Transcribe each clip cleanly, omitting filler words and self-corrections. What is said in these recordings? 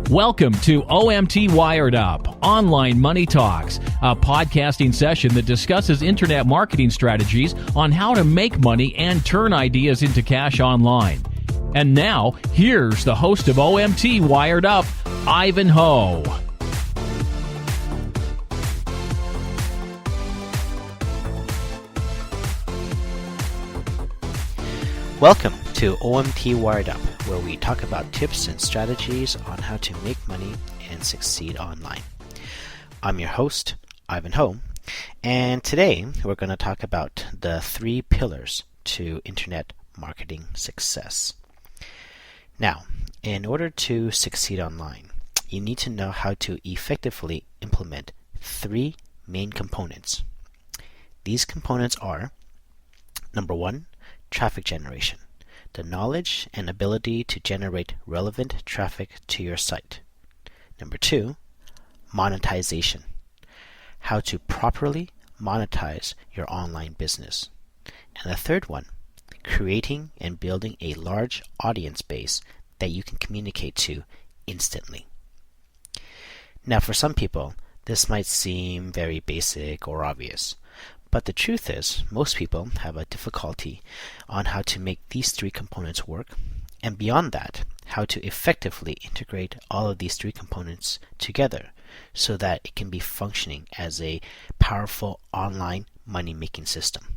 Welcome to OMT Wired Up, Online Money Talks, a podcasting session that discusses internet marketing strategies on how to make money and turn ideas into cash online. And now, here's the host of OMT Wired Up, Ivan Ho. Welcome to OMT Wired Up, where we talk about tips and strategies on how to make money and succeed online. I'm your host, Ivan Ho, and today we're going to talk about the 3 pillars to internet marketing success. Now, in order to succeed online, you need to know how to effectively implement 3 main components. These components are, number 1, traffic generation, the knowledge and ability to generate relevant traffic to your site. Number 2, monetization, how to properly monetize your online business. And the third one, creating and building a large audience base that you can communicate to instantly. Now, for some people, this might seem very basic or obvious. But the truth is, most people have a difficulty on how to make these 3 components work, and beyond that, how to effectively integrate all of these 3 components together so that it can be functioning as a powerful online money-making system.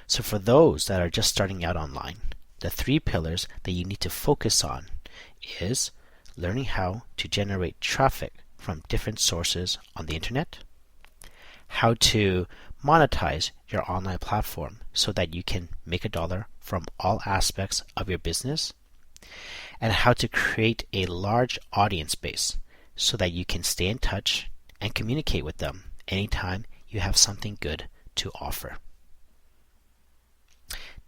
So for those that are just starting out online, the 3 pillars that you need to focus on is learning how to generate traffic from different sources on the internet, how to monetize your online platform so that you can make $1 from all aspects of your business, and how to create a large audience base so that you can stay in touch and communicate with them anytime you have something good to offer.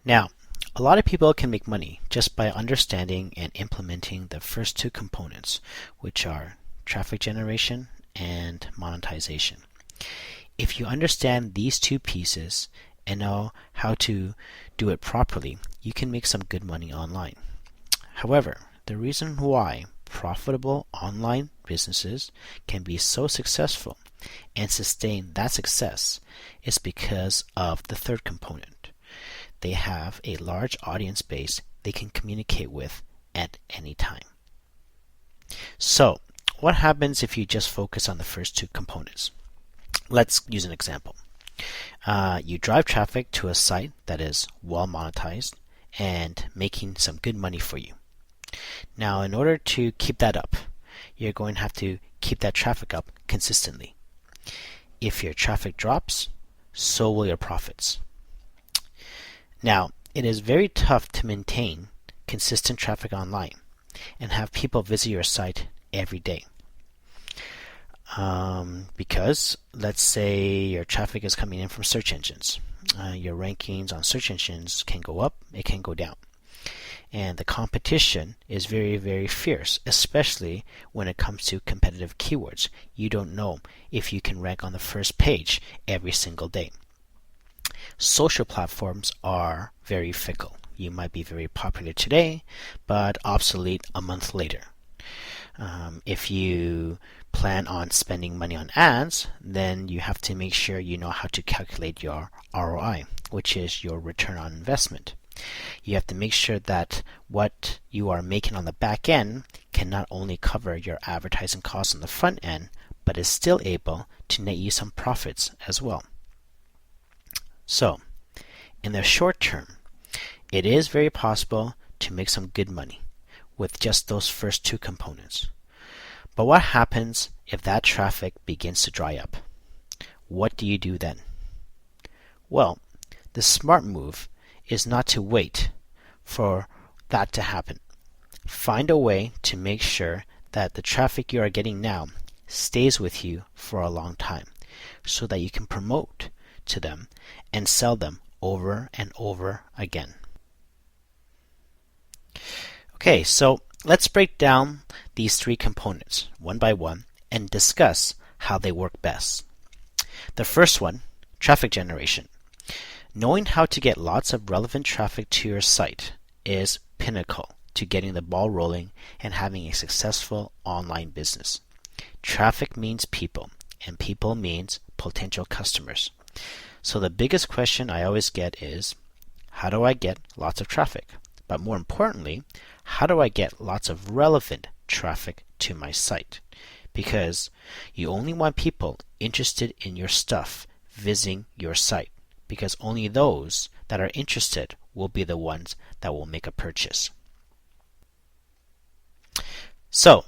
Now, a lot of people can make money just by understanding and implementing the first 2 components, which are traffic generation and monetization. If you understand these 2 pieces and know how to do it properly, you can make some good money online. However, the reason why profitable online businesses can be so successful and sustain that success is because of the 3rd component. They have a large audience base they can communicate with at any time. So, what happens if you just focus on the first 2 components? Let's use an example. You drive traffic to a site that is well monetized and making some good money for you. Now, in order to keep that up, you're going to have to keep that traffic up consistently. If your traffic drops, so will your profits. Now, it is very tough to maintain consistent traffic online and have people visit your site every day. Because let's say your traffic is coming in from search engines. Your rankings on search engines can go up, it can go down. And the competition is very, very fierce, especially when it comes to competitive keywords. You don't know if you can rank on the first page every single day. Social platforms are very fickle. You might be very popular today, but obsolete a month later. If you plan on spending money on ads, then you have to make sure you know how to calculate your ROI, which is your return on investment. You have to make sure that what you are making on the back end can not only cover your advertising costs on the front end, but is still able to net you some profits as well. So, in the short term, it is very possible to make some good money with just those first 2 components. But what happens if that traffic begins to dry up? What do you do then? Well, the smart move is not to wait for that to happen. Find a way to make sure that the traffic you are getting now stays with you for a long time so that you can promote to them and sell them over and over again. Okay, so let's break down these 3 components one by one and discuss how they work best. The first one, traffic generation. Knowing how to get lots of relevant traffic to your site is pinnacle to getting the ball rolling and having a successful online business. Traffic means people, and people means potential customers. So the biggest question I always get is, how do I get lots of traffic? But more importantly, how do I get lots of relevant traffic to my site? Because you only want people interested in your stuff visiting your site, because only those that are interested will be the ones that will make a purchase. So,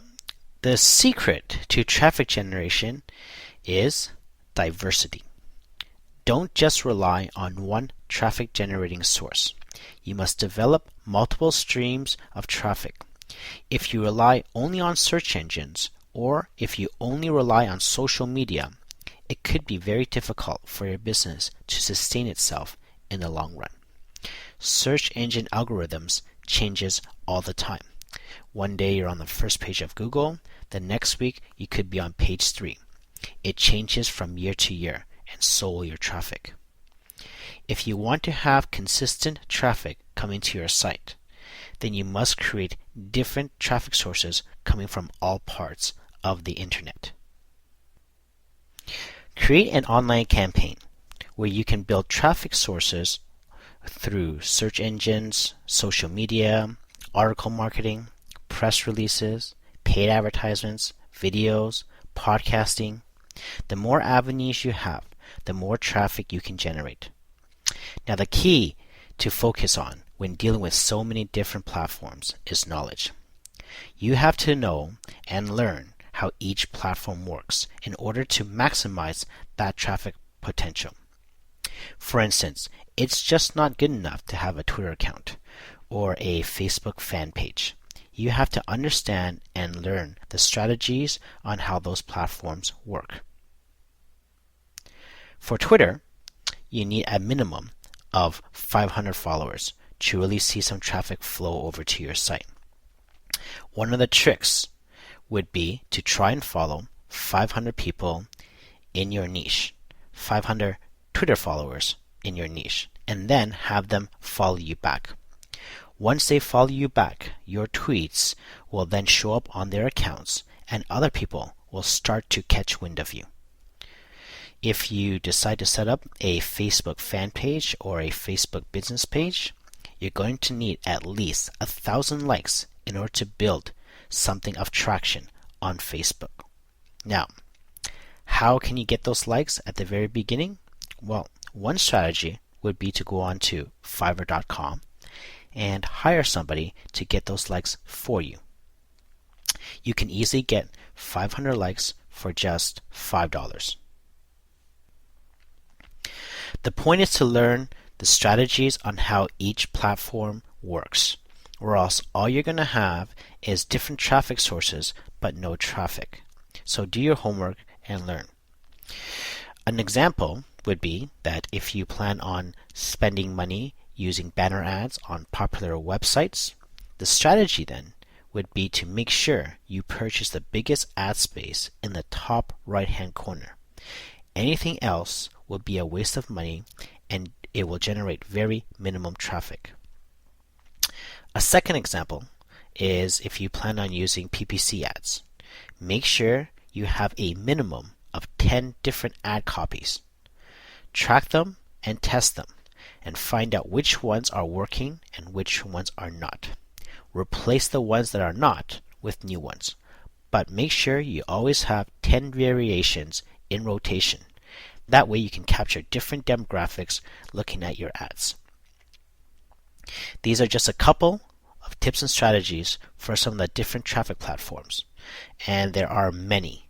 the secret to traffic generation is diversity. Don't just rely on one traffic generating source. You must develop multiple streams of traffic. If you rely only on search engines, or if you only rely on social media, it could be very difficult for your business to sustain itself in the long run. Search engine algorithms changes all the time. One day you're on the first page of Google, the next week you could be on page 3. It changes from year to year, and so will your traffic. If you want to have consistent traffic coming to your site, then you must create different traffic sources coming from all parts of the internet. Create an online campaign where you can build traffic sources through search engines, social media, article marketing, press releases, paid advertisements, videos, podcasting. The more avenues you have, the more traffic you can generate. Now, the key to focus on when dealing with so many different platforms is knowledge. You have to know and learn how each platform works in order to maximize that traffic potential. For instance, it's just not good enough to have a Twitter account or a Facebook fan page. You have to understand and learn the strategies on how those platforms work. For Twitter, you need a minimum of 500 followers to really see some traffic flow over to your site. One of the tricks would be to try and follow 500 people in your niche, 500 Twitter followers in your niche, and then have them follow you back. Once they follow you back, your tweets will then show up on their accounts, and other people will start to catch wind of you. If you decide to set up a Facebook fan page or a Facebook business page, you're going to need at least 1,000 likes in order to build something of traction on Facebook. Now, how can you get those likes at the very beginning? Well, one strategy would be to go on to Fiverr.com and hire somebody to get those likes for you. You can easily get 500 likes for just $5. The point is to learn the strategies on how each platform works, or else all you're going to have is different traffic sources but no traffic. So do your homework and learn. An example would be that if you plan on spending money using banner ads on popular websites, the strategy then would be to make sure you purchase the biggest ad space in the top right-hand corner. Anything else will be a waste of money and it will generate very minimum traffic. A second example is if you plan on using PPC ads. Make sure you have a minimum of 10 different ad copies. Track them and test them and find out which ones are working and which ones are not. Replace the ones that are not with new ones, but make sure you always have 10 variations in rotation. That way you can capture different demographics looking at your ads. These are just a couple of tips and strategies for some of the different traffic platforms, and there are many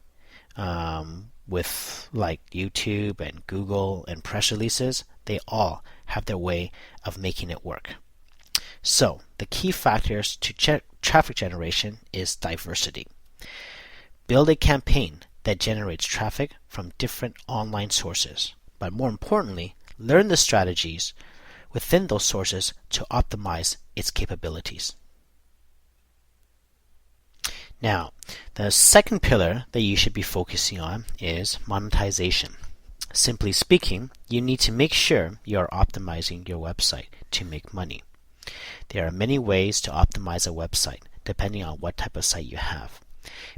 with like YouTube and Google and press releases. They all have their way of making it work. So the key factors to traffic generation is diversity. Build a campaign that generates traffic from different online sources, but more importantly, learn the strategies within those sources to optimize its capabilities. Now, the second pillar that you should be focusing on is monetization. Simply speaking, you need to make sure you are optimizing your website to make money. There are many ways to optimize a website depending on what type of site you have.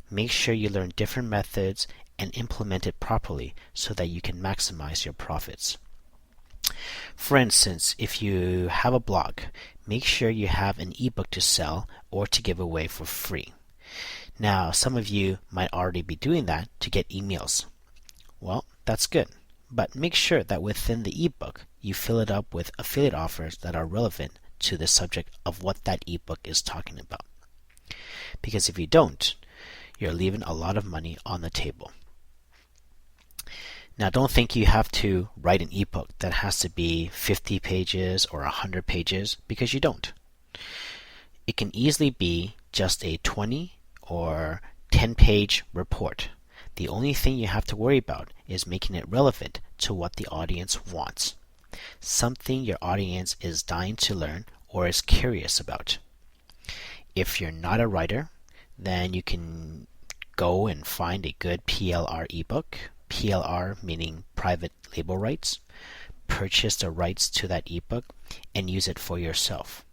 Make sure you learn different methods and implement it properly so that you can maximize your profits. For instance, if you have a blog, make sure you have an ebook to sell or to give away for free. Now, some of you might already be doing that to get emails. Well, that's good, but make sure that within the ebook, you fill it up with affiliate offers that are relevant to the subject of what that ebook is talking about. Because if you don't, you're leaving a lot of money on the table. Now, don't think you have to write an ebook that has to be 50 pages or 100 pages, because you don't. It can easily be just a 20 or 10-page report. The only thing you have to worry about is making it relevant to what the audience wants, something your audience is dying to learn or is curious about. If you're not a writer, then you can go and find a good PLR ebook. PLR meaning private label rights. Purchase the rights to that ebook and use it for yourself.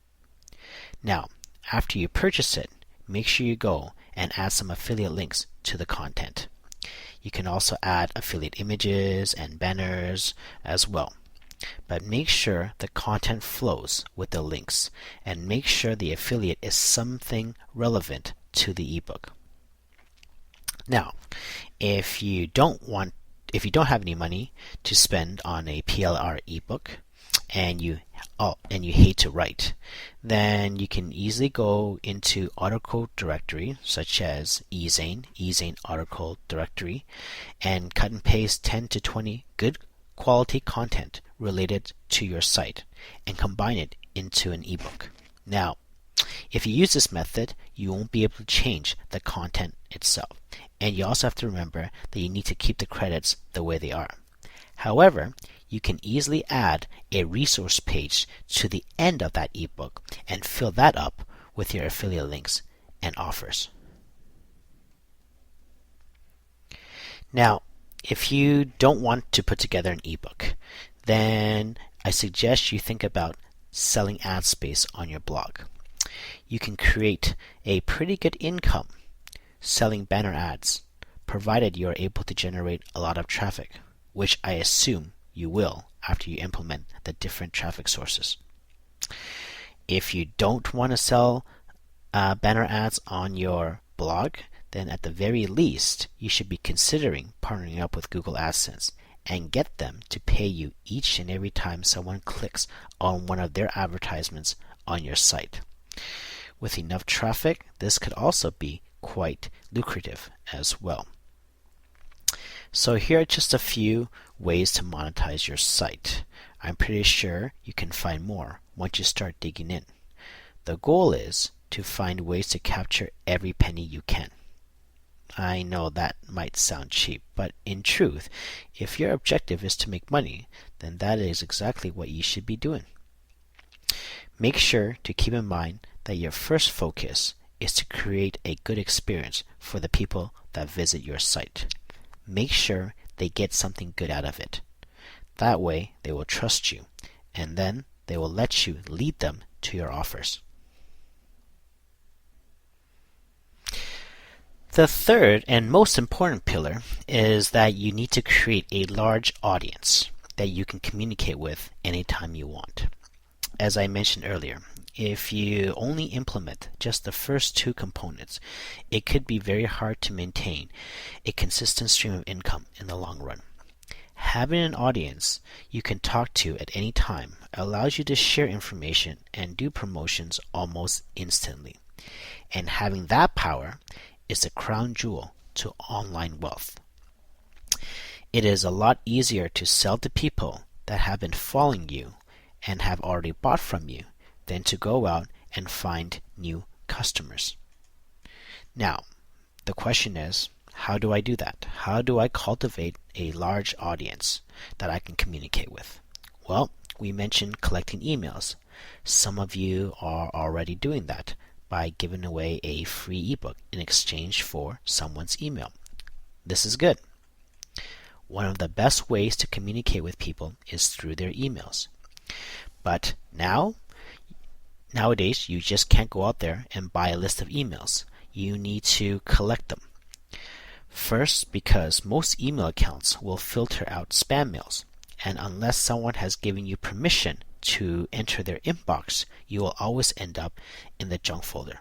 Now, after you purchase it, make sure you go and add some affiliate links to the content. You can also add affiliate images and banners as well. But make sure the content flows with the links, and make sure the affiliate is something relevant to the ebook. Now, if you don't have any money to spend on a PLR ebook, and you hate to write, then you can easily go into article directory such as eZane article directory, and cut and paste 10 to 20 good quality content related to your site and combine it into an ebook. Now, if you use this method, you won't be able to change the content itself. And you also have to remember that you need to keep the credits the way they are. However, you can easily add a resource page to the end of that ebook and fill that up with your affiliate links and offers. Now, if you don't want to put together an ebook, then I suggest you think about selling ad space on your blog. You can create a pretty good income selling banner ads, provided you are able to generate a lot of traffic, which I assume you will after you implement the different traffic sources. If you don't want to sell banner ads on your blog, then at the very least, you should be considering partnering up with Google AdSense and get them to pay you each and every time someone clicks on one of their advertisements on your site. With enough traffic, this could also be quite lucrative as well. So here are just a few ways to monetize your site. I'm pretty sure you can find more once you start digging in. The goal is to find ways to capture every penny you can. I know that might sound cheap, but in truth, if your objective is to make money, then that is exactly what you should be doing. Make sure to keep in mind that your first focus is to create a good experience for the people that visit your site. Make sure they get something good out of it. That way, they will trust you, and then they will let you lead them to your offers. The third and most important pillar is that you need to create a large audience that you can communicate with anytime you want. As I mentioned earlier, if you only implement just the first two components, it could be very hard to maintain a consistent stream of income in the long run. Having an audience you can talk to at any time allows you to share information and do promotions almost instantly. And having that power is the crown jewel to online wealth. It is a lot easier to sell to people that have been following you and have already bought from you than to go out and find new customers. Now, the question is, how do I do that? How do I cultivate a large audience that I can communicate with? Well, we mentioned collecting emails. Some of you are already doing that by giving away a free ebook in exchange for someone's email. This is good. One of the best ways to communicate with people is through their emails. But now Nowadays, you just can't go out there and buy a list of emails. You need to collect them. First, because most email accounts will filter out spam mails, and unless someone has given you permission to enter their inbox, you will always end up in the junk folder.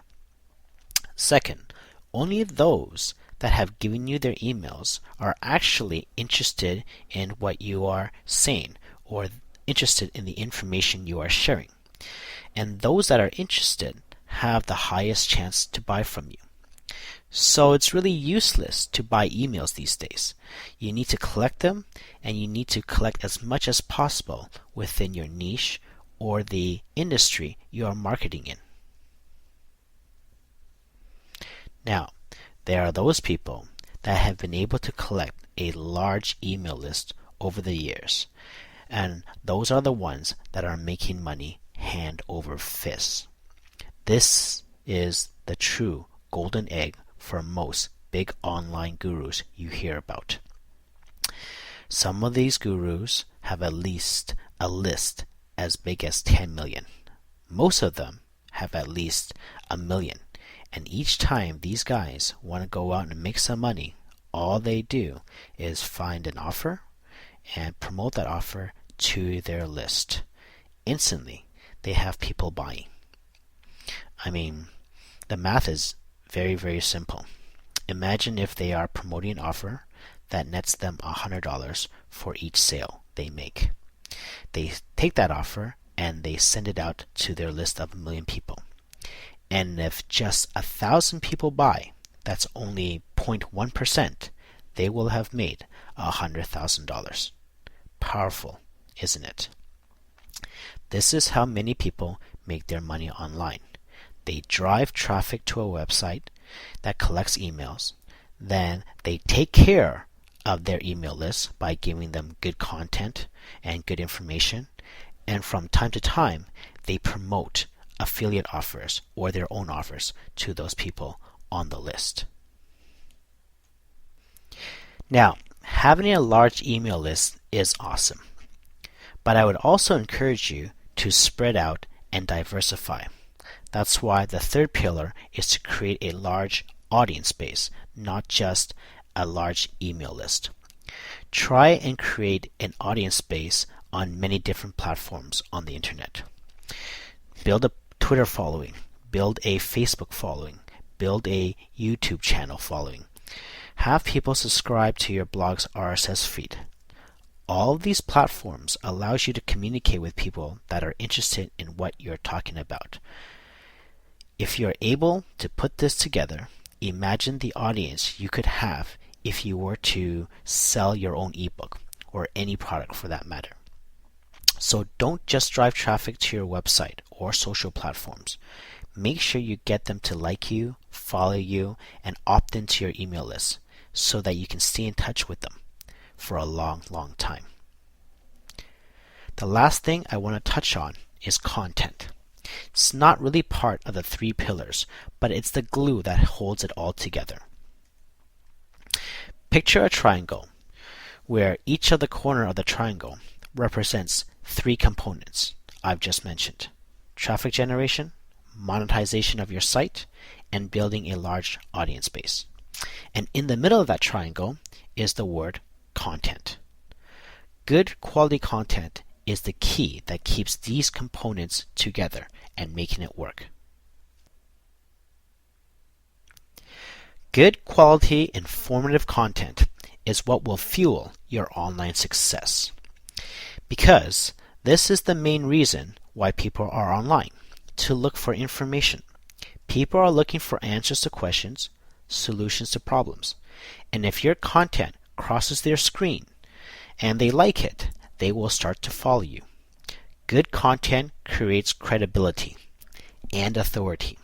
Second, only those that have given you their emails are actually interested in what you are saying or interested in the information you are sharing. And those that are interested have the highest chance to buy from you. So it's really useless to buy emails these days. You need to collect them, and you need to collect as much as possible within your niche or the industry you are marketing in. Now, there are those people that have been able to collect a large email list over the years, and those are the ones that are making money hand over fist. This is the true golden egg for most big online gurus you hear about. Some of these gurus have at least a list as big as 10 million. Most of them have at least 1 million. And each time these guys want to go out and make some money, all they do is find an offer and promote that offer to their list. Instantly, they have people buying. I mean, the math is very, very simple. Imagine if they are promoting an offer that nets them $100 for each sale they make. They take that offer and they send it out to their list of 1 million people. And if just 1,000 people buy, that's only 0.1%, they will have made $100,000. Powerful, isn't it? This is how many people make their money online. They drive traffic to a website that collects emails. Then they take care of their email list by giving them good content and good information. And from time to time, they promote affiliate offers or their own offers to those people on the list. Now, having a large email list is awesome, but I would also encourage you to spread out and diversify. That's why the third pillar is to create a large audience base, not just a large email list. Try and create an audience base on many different platforms on the internet. Build a Twitter following, build a Facebook following, build a YouTube channel following. Have people subscribe to your blog's RSS feed. All of these platforms allows you to communicate with people that are interested in what you're talking about. If you're able to put this together, imagine the audience you could have if you were to sell your own ebook or any product for that matter. So don't just drive traffic to your website or social platforms. Make sure you get them to like you, follow you, and opt into your email list so that you can stay in touch with them for a long, long time. The last thing I want to touch on is content. It's not really part of the 3 pillars, but it's the glue that holds it all together. Picture a triangle where each of the corner of the triangle represents 3 components I've just mentioned: traffic generation, monetization of your site, and building a large audience base. And in the middle of that triangle is the word content. Good quality content is the key that keeps these components together and making it work. Good quality, informative content is what will fuel your online success. Because this is the main reason why people are online, to look for information. People are looking for answers to questions, solutions to problems. And if your content crosses their screen and they like it, they will start to follow you. Good content creates credibility and authority,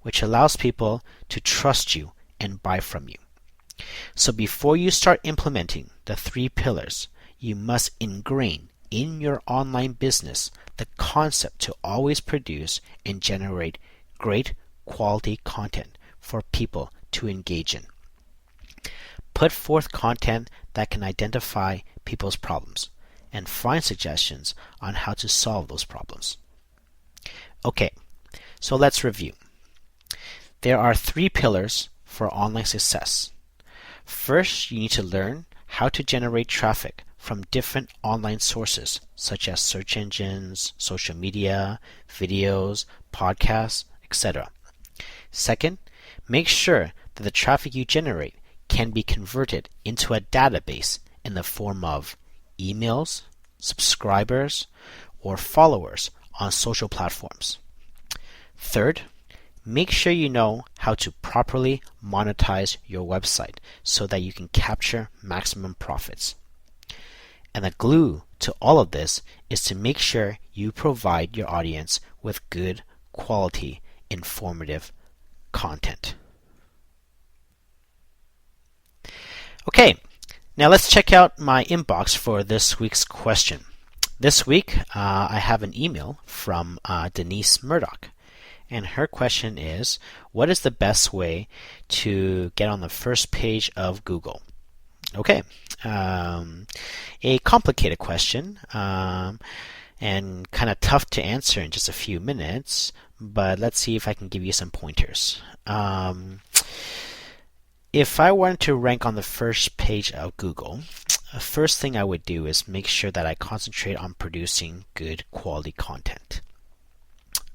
which allows people to trust you and buy from you. So before you start implementing the 3 pillars, you must ingrain in your online business the concept to always produce and generate great quality content for people to engage in. Put forth content that can identify people's problems and find suggestions on how to solve those problems. Okay, So let's review. There are 3 pillars for online success. First, you need to learn how to generate traffic from different online sources such as search engines, social media, videos, podcasts, etc. Second, make sure that the traffic you generate can be converted into a database in the form of emails, subscribers, or followers on social platforms. Third, make sure you know how to properly monetize your website so that you can capture maximum profits. And the glue to all of this is to make sure you provide your audience with good quality, informative content. Okay, now let's check out my inbox for this week's question. This week, I have an email from Denise Murdoch. And her question is, what is the best way to get on the first page of Google? Okay, a complicated question and kind of tough to answer in just a few minutes, but let's see if I can give you some pointers. If I wanted to rank on the first page of Google, the first thing I would do is make sure that I concentrate on producing good quality content.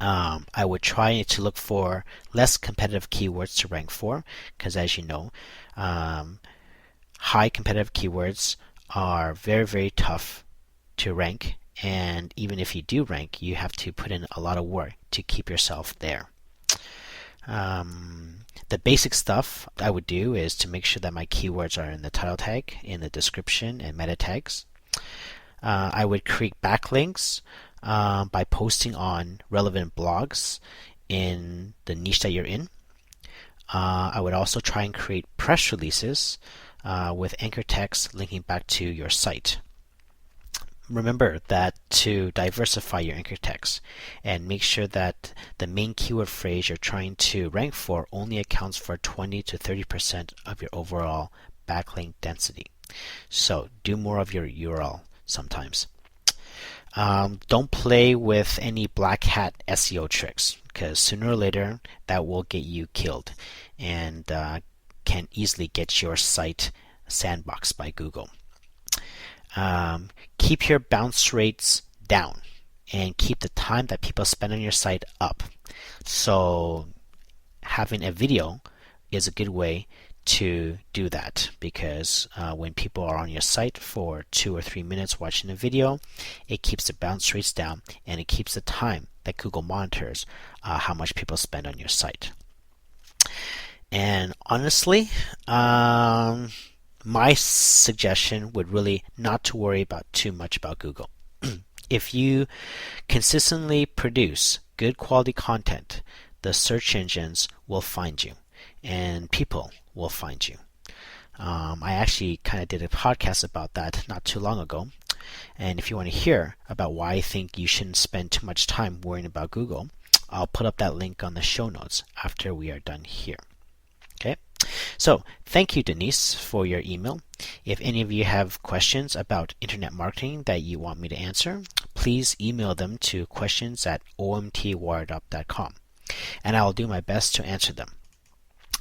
I would try to look for less competitive keywords to rank for, because as you know, high competitive keywords are very, very tough to rank, and even if you do rank, you have to put in a lot of work to keep yourself there. The basic stuff I would do is to make sure that my keywords are in the title tag, in the description, and meta tags. I would create backlinks by posting on relevant blogs in the niche that you're in. I would also try and create press releases with anchor text linking back to your site. Remember that to diversify your anchor text and make sure that the main keyword phrase you're trying to rank for only accounts for 20 to 30% of your overall backlink density. So do more of your URL sometimes. Don't play with any black hat SEO tricks, because sooner or later that will get you killed and can easily get your site sandboxed by Google. Keep your bounce rates down and keep the time that people spend on your site up. So having a video is a good way to do that, because when people are on your site for 2 or 3 minutes watching a video, it keeps the bounce rates down and it keeps the time that Google monitors how much people spend on your site. And honestly, my suggestion would really not to worry about too much about Google. If you consistently produce good quality content, the search engines will find you and people will find you. I actually kind of did a podcast about that not too long ago. And if you want to hear about why I think you shouldn't spend too much time worrying about Google, I'll put up that link on the show notes after we are done here. Okay? So thank you, Denise, for your email. If any of you have questions about internet marketing that you want me to answer, please email them to questions@omtwiredup.com, and I will do my best to answer them.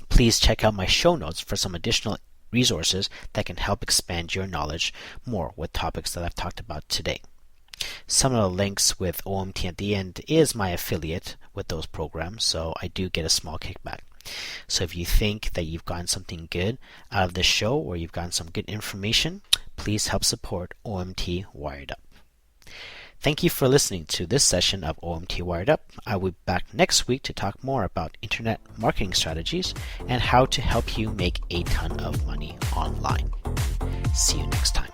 Please check out my show notes for some additional resources that can help expand your knowledge more with topics that I've talked about today. Some of the links with OMT at the end is my affiliate with those programs, so I do get a small kickback. So if you think that you've gotten something good out of this show or you've gotten some good information, please help support OMT Wired Up. Thank you for listening to this session of OMT Wired Up. I will be back next week to talk more about internet marketing strategies and how to help you make a ton of money online. See you next time.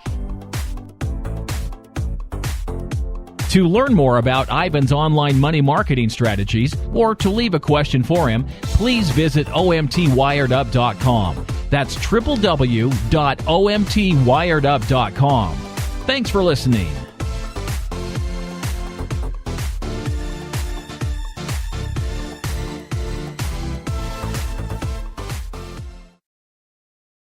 To learn more about Ivan's online money marketing strategies or to leave a question for him, please visit omtwiredup.com. That's www.omtwiredup.com. Thanks for listening.